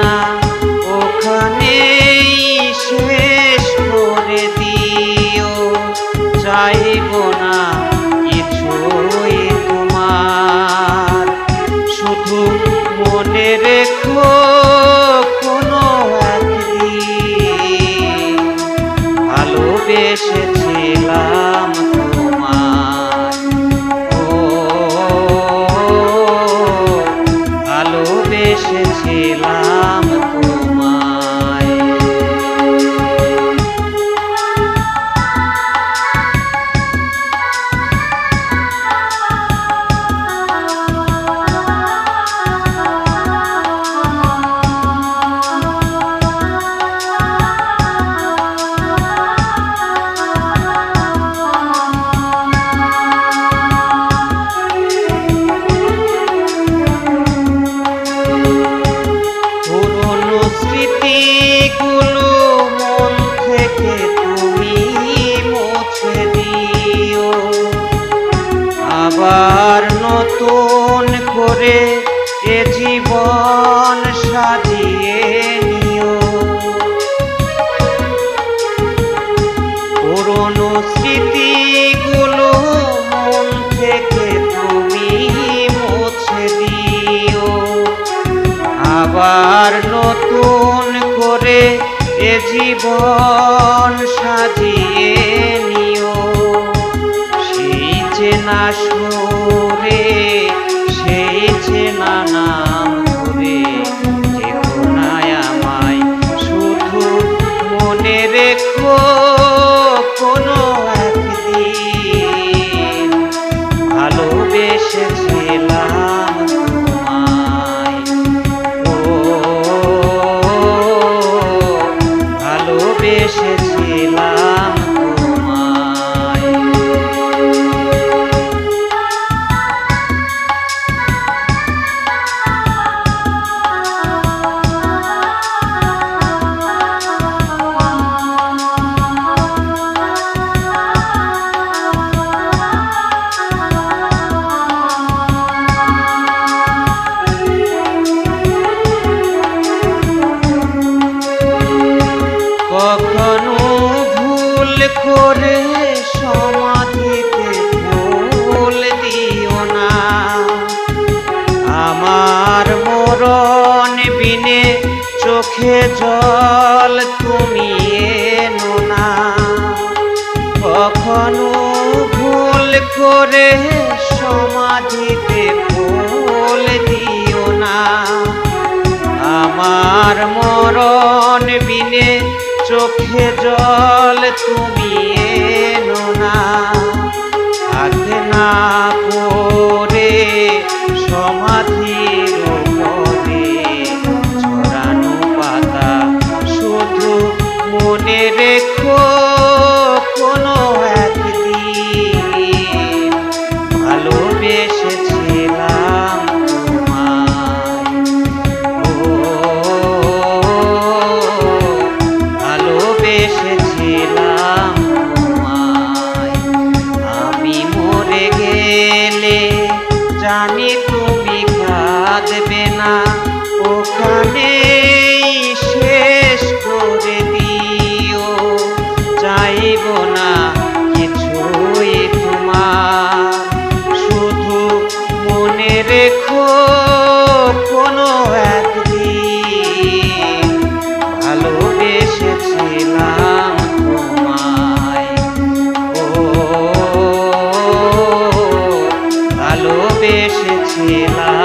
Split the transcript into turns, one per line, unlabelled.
না ওখানেই শেষ করে দিও, চাইব না কিছুই তোমার, শুধু মনে রেখো কোনো একদিন ভালোবেসেছিলাম তোমায়, ও ভালোবেসেছিলাম তোমায়। স্মৃতিগুলো মন থেকে তুমি মুছে দিও, আবার নতুন করে এ জীবন সাজিয়ে নিও। পুরনো স্মৃতিগুলো মন থেকে তুমি মুছে দিও, আবার নতুন করে এ জীবন সাজিয়ে নিও। সেই চেনা সুরে, সেই চেনা নাম ধরে যেকোনায় আমায় শুধু মনে রেখো কোনো একদিন ভালোবেসেছিলাম তোমায়, ও ভালোবেসেছিলাম তোমায়। কখনো ভুল করে সমাধিতে ফুল দিও না, আমার মরণ বিনে চোখে জল তুমি এনো না। কখনো ভুল করে সমাধিতে ফুল দিও না, আমার মরণ বিনে চোখে জল তুমি এনো না। থাকে না পড়ে সমাধির উপরে ছড়ানো পাতা, শুধু মনে রেখো কোনো একদিন ভালোবেসেছিলাম তোমায়, ও ভালোবেসেছিলাম তোমায়। আমি মরে গেলে জানি তুমি কাঁদবে না, ওখানেই শেষ করে দিও, চাইব না কিছুই তোমার, শুধু মনে রেখো কোনো একদিন ভালোবেসেছিলাম তোমায়, ও ভালোবেসেছিলাম।